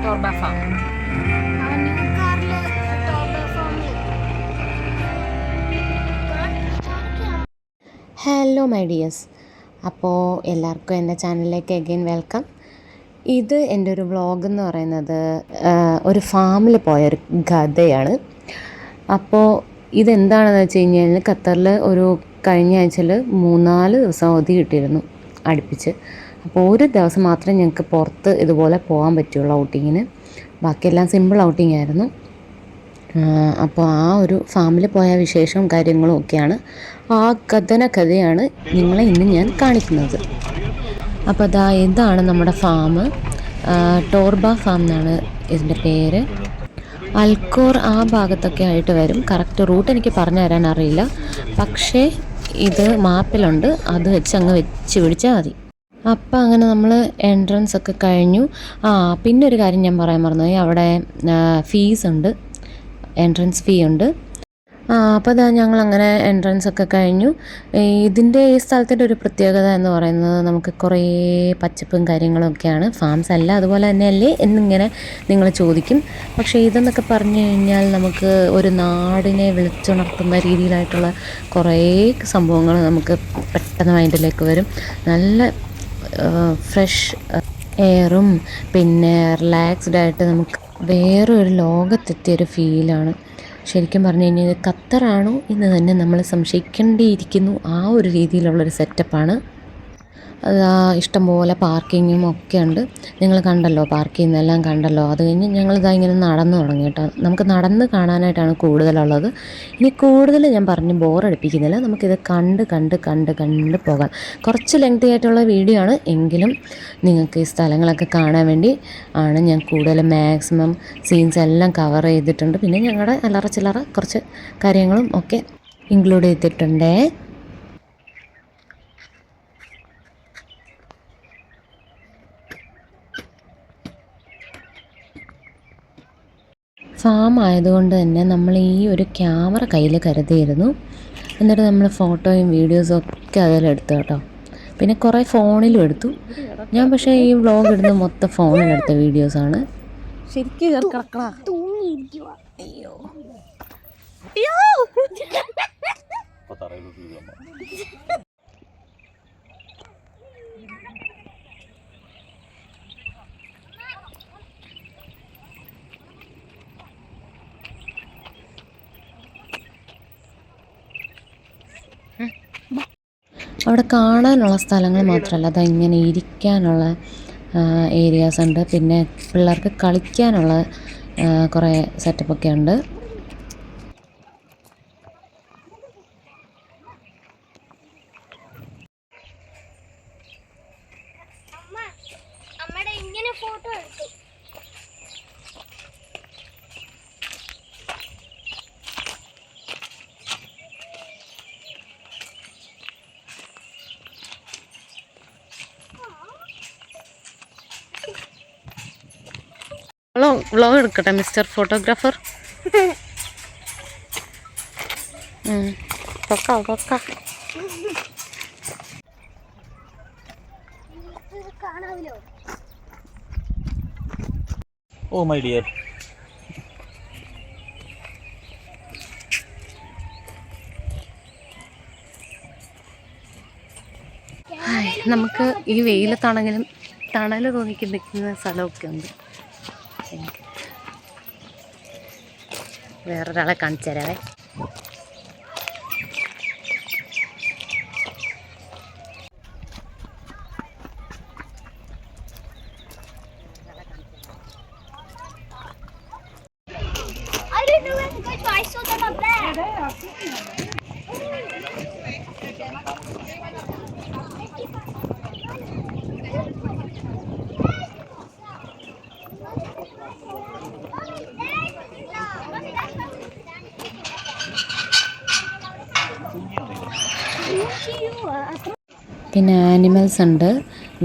ടോർബ farm. Hello my dears, അപ്പോൾ എല്ലാവർക്കും എൻ്റെ ചാനലിലേക്ക് അഗെയിൻ വെൽക്കം. ഇത് എൻ്റെ ഒരു വ്ളോഗ് എന്ന് പറയുന്നത് ഒരു ഫാമിൽ പോയൊരു കഥയാണ്. അപ്പോൾ ഇതെന്താണെന്ന് വെച്ച് കഴിഞ്ഞാൽ ഖത്തറിൽ ഒരു കഴിഞ്ഞ ആഴ്ചയിൽ 3-4 ദിവസം അവധി കിട്ടിയിരുന്നു അടുപ്പിച്ച്. അപ്പോൾ ഒരു ദിവസം മാത്രമേ ഞങ്ങൾക്ക് പുറത്ത് ഇതുപോലെ പോകാൻ പറ്റുള്ളൂ ഔട്ടിങ്ങിന്. ബാക്കിയെല്ലാം സിമ്പിൾ ഔട്ടിങ് ആയിരുന്നു. അപ്പോൾ ആ ഒരു ഫാമിൽ പോയ വിശേഷവും കാര്യങ്ങളും ഒക്കെയാണ്, ആ കഥയാണ് നിങ്ങളെ ഇന്ന് ഞാൻ കാണിക്കുന്നത്. അപ്പോൾ ഇതാണ് നമ്മുടെ ഫാം. ടോർബ ഫാം എന്നാണ് ഇതിൻ്റെ പേര്. അൽക്കോർ ആ ഭാഗത്തൊക്കെ ആയിട്ട് വരും. കറക്റ്റ് റൂട്ട് എനിക്ക് പറഞ്ഞു തരാൻ അറിയില്ല, പക്ഷേ ഇത് മാപ്പിലുണ്ട്, അത് വെച്ച് അങ്ങ് വെച്ച് പിടിച്ചാൽ മതി. അപ്പം അങ്ങനെ നമ്മൾ എൻട്രൻസ് ഒക്കെ കഴിഞ്ഞു. പിന്നെ ഒരു കാര്യം ഞാൻ പറയാൻ മറന്നുപോയി, അവിടെ ഫീസ് ഉണ്ട്, എൻട്രൻസ് ഫീ ഉണ്ട്. അപ്പോൾ ഞങ്ങളങ്ങനെ എൻട്രൻസ് ഒക്കെ കഴിഞ്ഞു. ഇതിൻ്റെ ഈ സ്ഥലത്തിൻ്റെ ഒരു പ്രത്യേകത എന്ന് പറയുന്നത് നമുക്ക് കുറേ പച്ചപ്പും കാര്യങ്ങളൊക്കെയാണ്. ഫാംസ് അല്ല അതുപോലെ തന്നെയല്ലേ എന്നിങ്ങനെ നിങ്ങൾ ചോദിക്കും. പക്ഷേ ഇതെന്നൊക്കെ പറഞ്ഞു കഴിഞ്ഞാൽ നമുക്ക് ഒരു നാടിനെ വിളിച്ചുണർത്തുന്ന രീതിയിലായിട്ടുള്ള കുറേ സംഭവങ്ങൾ നമുക്ക് പെട്ടെന്ന് മൈൻഡിലേക്ക് വരും. നല്ല ഫ്രഷ് എയറും പിന്നെ റിലാക്സ്ഡ് ആയിട്ട് നമുക്ക് വേറൊരു ലോകത്തെത്തിയൊരു ഫീലാണ്. ശരിക്കും പറഞ്ഞു കഴിഞ്ഞാൽ ഇത് ഖത്തറാണോ എന്ന് തന്നെ നമ്മൾ സംശയിക്കേണ്ടിയിരിക്കുന്നു. ആ ഒരു രീതിയിലുള്ളൊരു സെറ്റപ്പാണ്. ഇഷ്ടംപോലെ പാർക്കിങ്ങും ഒക്കെ ഉണ്ട്. നിങ്ങൾ കണ്ടല്ലോ, പാർക്ക് ചെയ്യുന്നതെല്ലാം കണ്ടല്ലോ. അത് കഴിഞ്ഞ് ഇങ്ങനെ നടന്നു തുടങ്ങി കേട്ടോ. നമുക്ക് നടന്ന് കാണാനായിട്ടാണ് കൂടുതലുള്ളത്. ഇനി കൂടുതൽ ഞാൻ പറഞ്ഞ് ബോറടിപ്പിക്കുന്നില്ല, നമുക്കിത് കണ്ട് പോകാം. കുറച്ച് ലെങ്തി ആയിട്ടുള്ള വീഡിയോ ആണ്, എങ്കിലും നിങ്ങൾക്ക് ഈ സ്ഥലങ്ങളൊക്കെ കാണാൻ വേണ്ടി ആണ് ഞാൻ കൂടുതൽ മാക്സിമം സീൻസ് എല്ലാം കവർ ചെയ്തിട്ടുണ്ട്. പിന്നെ ഞങ്ങളുടെ അല്ലറ ചില്ലറ കുറച്ച് കാര്യങ്ങളും ഒക്കെ ഇൻക്ലൂഡ് ചെയ്തിട്ടുണ്ട്. ഫാം ആയതുകൊണ്ട് തന്നെ നമ്മൾ ഈ ഒരു ക്യാമറ കയ്യിൽ കരുതിയിരുന്നു. എന്നിട്ട് നമ്മൾ ഫോട്ടോയും വീഡിയോസും ഒക്കെ അതിലെടുത്തു കേട്ടോ. പിന്നെ കുറേ ഫോണിലും എടുത്തു. ഞാൻ പക്ഷേ ഈ വ്ളോഗ് ഇടുന്നത് മൊത്തം ഫോണിലെടുത്ത വീഡിയോസാണ്. അവിടെ കാണാനുള്ള സ്ഥലങ്ങൾ മാത്രമല്ല, ഇങ്ങനെ ഇരിക്കാനുള്ള ഏരിയാസ് ഉണ്ട്. പിന്നെ പിള്ളേർക്ക് കളിക്കാനുള്ള കുറേ സെറ്റപ്പൊക്കെ ഉണ്ട്. വ്ളോഗ് എടുക്കട്ടെ mister photographer. Oh my dear, നമുക്ക് ഈ വെയിലത്താണെങ്കിലും തണൽ തോന്നിക്ക് നിൽക്കുന്ന സ്ഥലമൊക്കെ ഉണ്ട്. വേറൊരാളെ കാണിച്ചു തരാവേ. പിന്നെ ആനിമൽസ് ഉണ്ട്,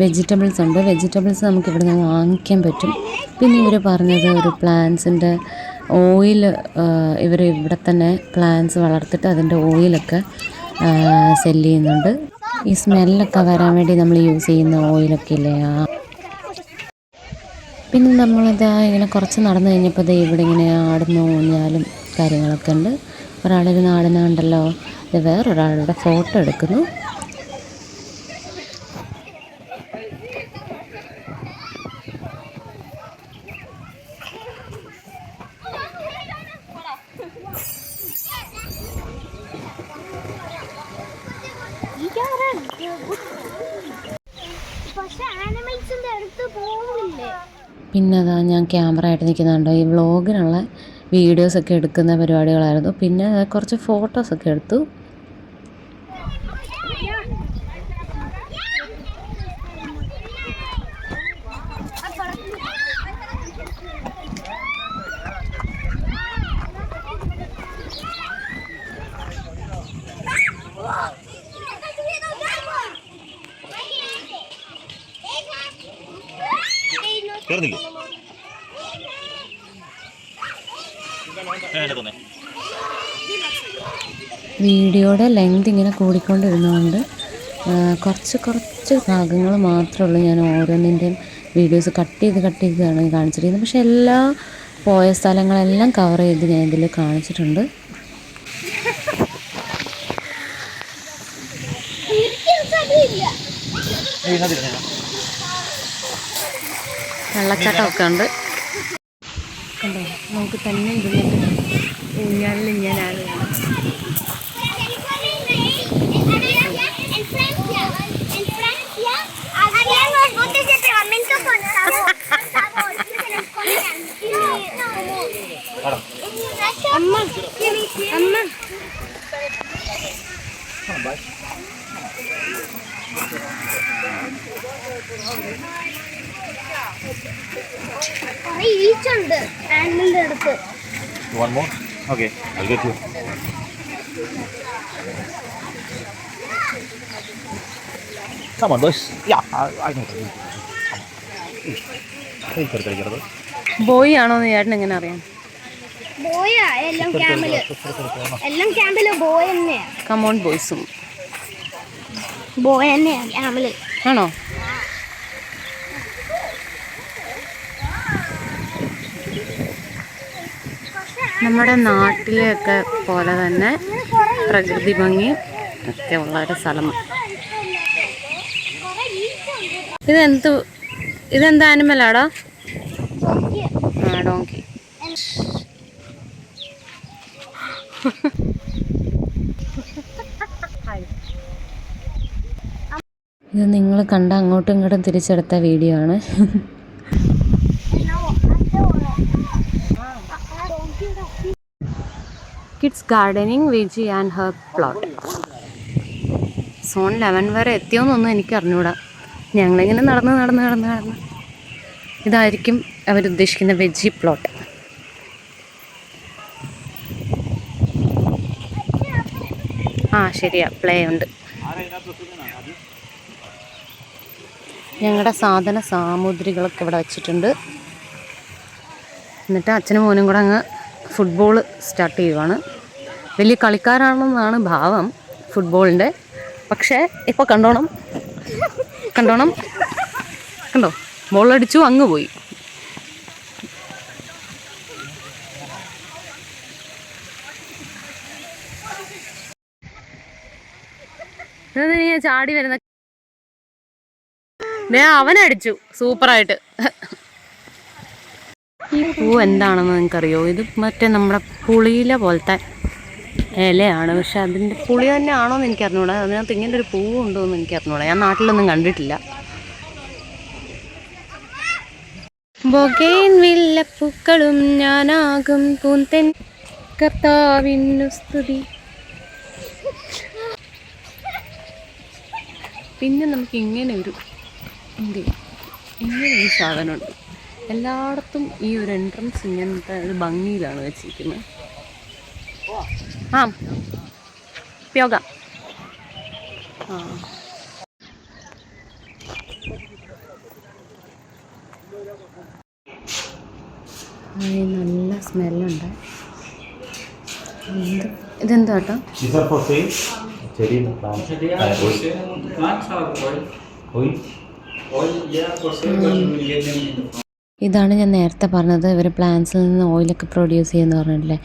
വെജിറ്റബിൾസ് ഉണ്ട്. വെജിറ്റബിൾസ് നമുക്ക് ഇവിടെ നിന്ന് വാങ്ങിക്കാൻ പറ്റും. പിന്നെ ഇവർ പറഞ്ഞത് ഒരു പ്ലാന്റ്സിൻ്റെ ഓയിൽ, ഇവർ ഇവിടെ തന്നെ പ്ലാന്റ്സ് വളർത്തിട്ട് അതിൻ്റെ ഓയിലൊക്കെ സെല്ല് ചെയ്യുന്നുണ്ട്. ഈ സ്മെല്ലൊക്കെ വരാൻ വേണ്ടി നമ്മൾ യൂസ് ചെയ്യുന്ന ഓയിലൊക്കെ ഇല്ലേ, പിന്നെ നമ്മളിതാ ഇങ്ങനെ കുറച്ച് നടന്നു കഴിഞ്ഞപ്പോൾ ദേ ഇവിടെ ഇങ്ങനെ ആടുന്ന ഊഞ്ഞാലും കാര്യങ്ങളൊക്കെ ഉണ്ട്. ഒരാളിരുന്ന് ആടുന്നുണ്ടല്ലോ. ഇത് വേറൊരാളുടെ ഫോട്ടോ എടുക്കുന്നു. പിന്നെ അതാ ഞാൻ ക്യാമറ ആയിട്ട് നിൽക്കുന്നുണ്ടോ. ഈ വ്ളോഗിനുള്ള വീഡിയോസൊക്കെ എടുക്കുന്ന പരിപാടികളായിരുന്നു. പിന്നെ കുറച്ച് ഫോട്ടോസൊക്കെ എടുത്തു. വീഡിയോയുടെ ലെങ്ത് ഇങ്ങനെ കൂടിക്കൊണ്ടിരുന്നതുകൊണ്ട് കുറച്ച് ഭാഗങ്ങൾ മാത്രമേ ഉള്ളൂ ഞാൻ ഓരോന്നിൻ്റെയും വീഡിയോസ് കട്ട് ചെയ്താണ് കാണിച്ചിരിക്കുന്നത്. പക്ഷേ എല്ലാ പോയ സ്ഥലങ്ങളെല്ലാം കവർ ചെയ്ത് ഞാൻ ഇതിൽ കാണിച്ചിട്ടുണ്ട്. വെള്ളച്ചാട്ടമൊക്കെ ഉണ്ട്. കണ്ടോ, നമുക്ക് തന്നെ ഊഞ്ഞാലിൽ ഞാൻ ആളുകളാണ്. One more? Okay, I'll get you. Come on, boys. Yeah, I know. കളിക്കരുത്. ബോയ് ആണോ എന്ന് ചേട്ടൻ എങ്ങനെ അറിയാം? ബോയാ എല്ലാം ക്യാമ്പില് ബോയ് തന്നെയാ. കമോൺ ബോയ്സും ബോയ് തന്നെയാ ക്യാമ്പില്. ആണോ? നമ്മുടെ നാട്ടിലെയൊക്കെ പോലെ തന്നെ പ്രകൃതി ഭംഗി ഒക്കെ ഉള്ള ഒരു സ്ഥലം. ഇതെന്ത് ആനിമലാടാ? ഡോങ്കി. ഇത് നിങ്ങൾ കണ്ട അങ്ങോട്ടും ഇങ്ങോട്ടും തിരിച്ചെടുത്ത വീഡിയോ ആണ്. Kids gardening veggie and herb plot. Zone 11 വരെ എത്തിയോന്നൊന്നും എനിക്ക് അറിഞ്ഞൂടാ. ഞങ്ങളിങ്ങനെ നടന്ന് ഇതായിരിക്കും അവരുദ്ദേശിക്കുന്ന വെജി പ്ലോട്ട്. ആ ശരിയാ, പ്ലേ ഉണ്ട്. ഞങ്ങളുടെ സാമഗ്രികളൊക്കെ ഇവിടെ വെച്ചിട്ടുണ്ട്. എന്നിട്ട് അച്ഛനും മോനും കൂടെ അങ്ങ് ഫുട്ബോൾ സ്റ്റാർട്ട് ചെയ്യുവാണ്. വലിയ കളിക്കാരാണെന്നാണ് ഭാവം ഫുട്ബോളിൻ്റെ. പക്ഷേ ഇപ്പോൾ കണ്ടോ, ബോളടിച്ചു അങ്ങ് പോയി. ചാടി വരുന്ന അവനടിച്ചു സൂപ്പറായിട്ട്. ഈ പൂ എന്താണെന്ന് നിങ്ങൾക്കറിയോ? ഇത് മറ്റേ നമ്മുടെ പുളിയില പോലത്തെ ഇലയാണ്. പക്ഷെ അതിൻ്റെ പുളി തന്നെ ആണോയെന്ന് എനിക്കറിഞ്ഞൂടാ. അതിനകത്ത് ഇങ്ങനെ ഒരു പൂവുണ്ടോ എന്ന് എനിക്കറിഞ്ഞൂടാ. ഞാൻ നാട്ടിലൊന്നും കണ്ടിട്ടില്ല. ബൊഗൈൻ വില്ലപ്പൂക്കളും ഞാനാകും പൂന്തൻ കർത്താവിനു സ്തുതി. പിന്നെ നമുക്ക് ഇങ്ങനെ ഒരു സാധനമുണ്ട്. എല്ലായിടത്തും ഈ ഒരു എൻട്രൻസ് ഇങ്ങനത്തെ ഒരു ഭംഗിയിലാണ് വെച്ചിരിക്കുന്നത്. ആ യോഗ. നല്ല സ്മെല്ലുണ്ട്. ഇതെന്താ കേട്ടോ? Oil, yeah, for sale, but you will get them in the ഇതാണ് ഞാൻ നേരത്തെ പറഞ്ഞത്, ഇവർ പ്ലാന്റ്സിൽ നിന്ന് ഓയിലൊക്കെ പ്രൊഡ്യൂസ് ചെയ്യുന്ന പറഞ്ഞില്ലേ,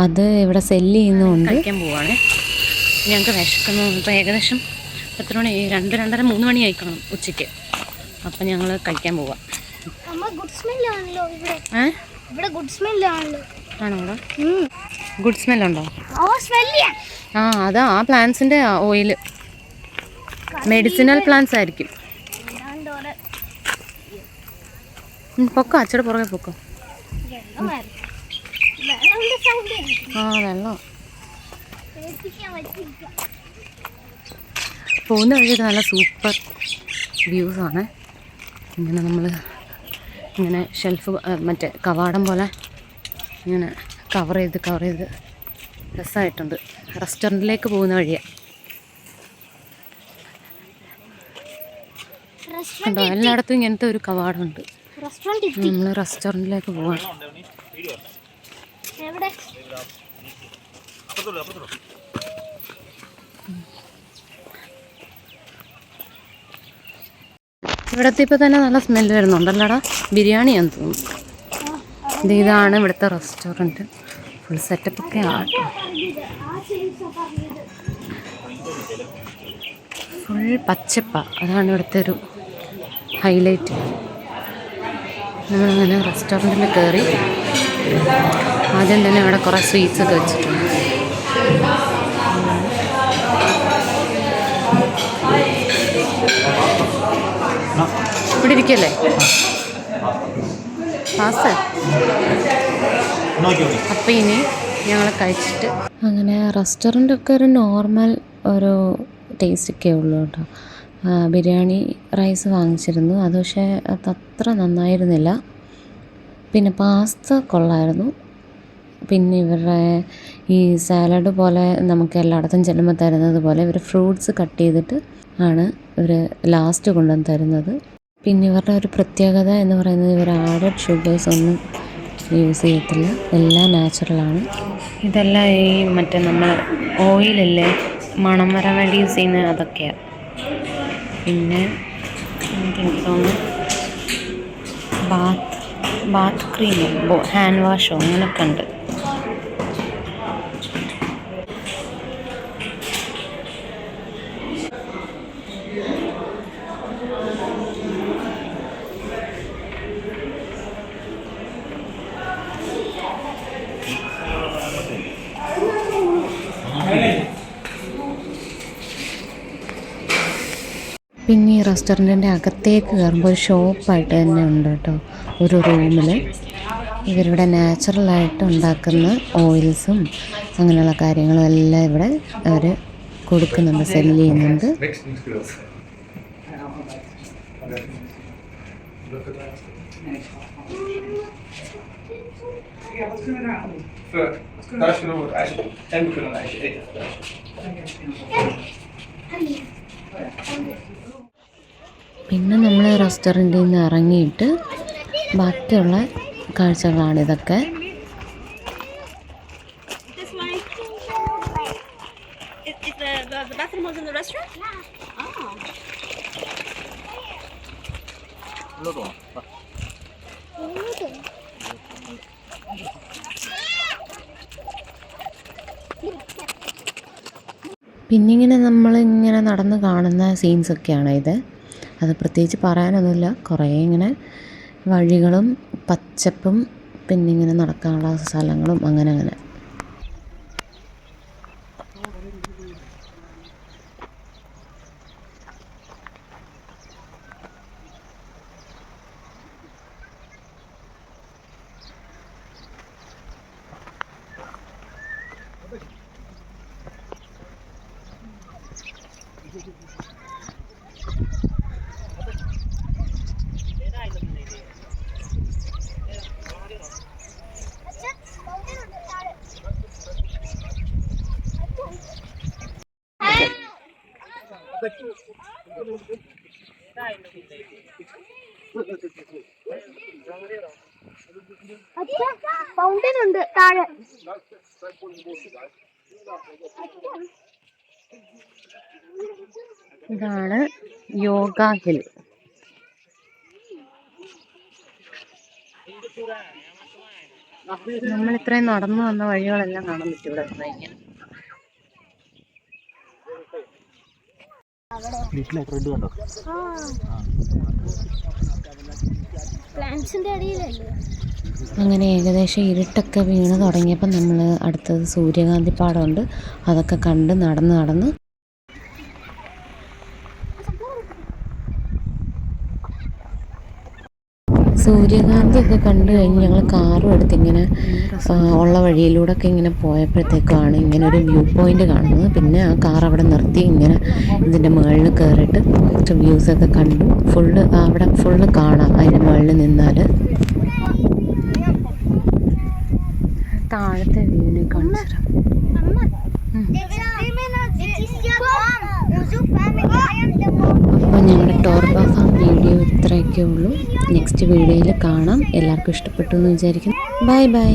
അത് ഇവിടെ സെല്ല് ചെയ്യുന്നുണ്ട്. കഴിക്കാൻ പോവാണ്. ഞങ്ങൾക്ക് വിശക്കുന്നു. ഇപ്പോൾ ഏകദേശം എത്ര മണി, 2, 2:30, 3 മണി ആയിക്കണം ഉച്ചയ്ക്ക്. അപ്പം ഞങ്ങൾ കഴിക്കാൻ പോവാം. ആണോ ഇവിടെ ഗുഡ് സ്മെല്ലുണ്ടോ? ആ, അതാ ആ പ്ലാന്റ്സിൻ്റെ ഓയിൽ, മെഡിസിനൽ പ്ലാന്റ്സ് ആയിരിക്കും. പൊക്കോ, അച്ചടെ പുറകെ പൊക്കോ. ആ, വെള്ളം പോകുന്ന വഴിയൊക്കെ നല്ല സൂപ്പർ വ്യൂസാണ്. ഇങ്ങനെ നമ്മൾ ഇങ്ങനെ ഷെൽഫ്, മറ്റേ കവാടം പോലെ ഇങ്ങനെ കവർ ചെയ്ത് രസമായിട്ടുണ്ട്. റെസ്റ്റോറൻറ്റിലേക്ക് പോകുന്ന വഴിയാണ് കണ്ടോ, എല്ലായിടത്തും ഇങ്ങനത്തെ ഒരു കവാടമുണ്ട്. നമ്മൾ റെസ്റ്റോറൻറ്റിലേക്ക് പോവാണ്. ഇവിടത്തെ ഇപ്പോൾ തന്നെ നല്ല സ്മെല്ല് വരുന്നുണ്ടല്ലോടാ. ബിരിയാണിയാന്ന് തോന്നുന്നു. ഇതാണ് ഇവിടുത്തെ റെസ്റ്റോറൻറ്റ്. ഫുൾ സെറ്റപ്പൊക്കെ ആണ്. ഫുൾ പച്ചപ്പ, അതാണ് ഇവിടുത്തെ ഒരു ഹൈലൈറ്റ്. നമ്മളങ്ങനെ റെസ്റ്റോറൻറ്റിൽ കയറി. ആദ്യം തന്നെ ഇവിടെ കുറേ സ്വീറ്റ്സ് ഒക്കെ വെച്ചിട്ടുണ്ട്. ഇവിടെ ഇരിക്കല്ലേ പാസ്. അപ്പം ഇനി ഞങ്ങൾ കഴിച്ചിട്ട് അങ്ങനെ റെസ്റ്റോറൻറ്റൊക്കെ ഒരു നോർമൽ ഒരു ടേസ്റ്റൊക്കെ ഉള്ളൂ കേട്ടോ. ബിരിയാണി റൈസ് വാങ്ങിച്ചിരുന്നു, അത് പക്ഷേ അതത്ര നന്നായിരുന്നില്ല. പിന്നെ പാസ്ത കൊള്ളായിരുന്നു. പിന്നെ ഇവരുടെ ഈ സാലഡ് പോലെ നമുക്ക് എല്ലായിടത്തും ചെല്ലുമ്പോൾ തരുന്നത് പോലെ ഇവർ ഫ്രൂട്ട്സ് കട്ട് ചെയ്തിട്ട് ആണ് ഇവർ ലാസ്റ്റ് കൊണ്ടുവന്ന് തരുന്നത്. പിന്നെ ഇവരുടെ ഒരു പ്രത്യേകത എന്ന് പറയുന്നത് ഇവർ ആഡഡ് ഷുഗേഴ്സ് ഒന്നും യൂസ് ചെയ്യത്തില്ല, എല്ലാം നാച്ചുറലാണ്. ഇതെല്ലാം ഈ മറ്റേ നമ്മൾ ഓയിലല്ലേ മണം വരാൻ വേണ്ടി യൂസ് ചെയ്യുന്നത്, അതൊക്കെയാണ്. പിന്നെ എനിക്ക് തോന്നുന്നു ബാത്ത് ക്രീമോ ഹാൻഡ് വാഷോ അങ്ങനെയൊക്കെ ഉണ്ട്. പിന്നെ ഈ റെസ്റ്റോറൻറ്റിൻ്റെ അകത്തേക്ക് കയറുമ്പോൾ ഒരു ഷോപ്പായിട്ട് തന്നെ ഉണ്ട് കേട്ടോ. ഒരു റൂമിൽ ഇവരിവിടെ നാച്ചുറലായിട്ട് ഉണ്ടാക്കുന്ന ഓയിൽസും അങ്ങനെയുള്ള കാര്യങ്ങളും എല്ലാം ഇവിടെ അവർ കൊടുക്കുന്നുണ്ട്, സെല്ല് ചെയ്യുന്നുണ്ട്. പിന്നെ നമ്മൾ റെസ്റ്റോറൻറ്റിൽ നിന്ന് ഇറങ്ങിയിട്ട് ബാക്കിയുള്ള കാഴ്ചകളാണിതൊക്കെ. പിന്നിങ്ങനെ നമ്മളിങ്ങനെ നടന്ന് കാണുന്ന സീൻസൊക്കെയാണ് ഇത്. അത് പ്രത്യേകിച്ച് പറയാനൊന്നുമില്ല. കുറേ ഇങ്ങനെ വഴികളും പച്ചപ്പും പിന്നെ ഇങ്ങനെ നടക്കാനുള്ള സ്ഥലങ്ങളും അങ്ങനെ. ഫൗണ്ടൻ ഉണ്ട് താഴെ. ഇതാണ് യോഗ ഹിൽ. നമ്മൾ ഇത്രയും നടന്നു വന്ന വഴികളെല്ലാം കാണാൻ പറ്റും ഇവിടെ കഴിഞ്ഞാൽ. പ്ലാന്റ്സിന്റെ അടിയിലല്ലേ. അങ്ങനെ ഏകദേശം ഇരുട്ടൊക്കെ വീണ് തുടങ്ങിയപ്പോൾ നമ്മൾ അടുത്തത് സൂര്യകാന്തി പാടമുണ്ട്, അതൊക്കെ കണ്ട് നടന്ന് സൂര്യകാന്തി ഒക്കെ കണ്ടു കഴിഞ്ഞ് ഞങ്ങൾ കാറും എടുത്തിങ്ങനെ ഉള്ള വഴിയിലൂടെയൊക്കെ ഇങ്ങനെ പോയപ്പോഴത്തേക്കാണ് ഇങ്ങനെ ഒരു വ്യൂ പോയിന്റ് കാണുന്നത്. പിന്നെ ആ കാർ അവിടെ നിർത്തി ഇങ്ങനെ ഇതിൻ്റെ മുകളിൽ കയറിയിട്ട് വ്യൂസൊക്കെ കണ്ടു. അവിടെ ഫുള്ള് കാണാം അതിൻ്റെ മുകളിൽ നിന്നാൽ. താഴത്തെ വ്യൂവിനെ കാണിച്ചു. അപ്പോൾ ഞങ്ങളുടെ ടോർബ ഫാം വീഡിയോ ഇത്രയൊക്കെ ഉള്ളൂ. നെക്സ്റ്റ് വീഡിയോയിൽ കാണാം. എല്ലാവർക്കും ഇഷ്ടപ്പെട്ടു എന്ന് വിചാരിക്കുന്നു. Bye bye.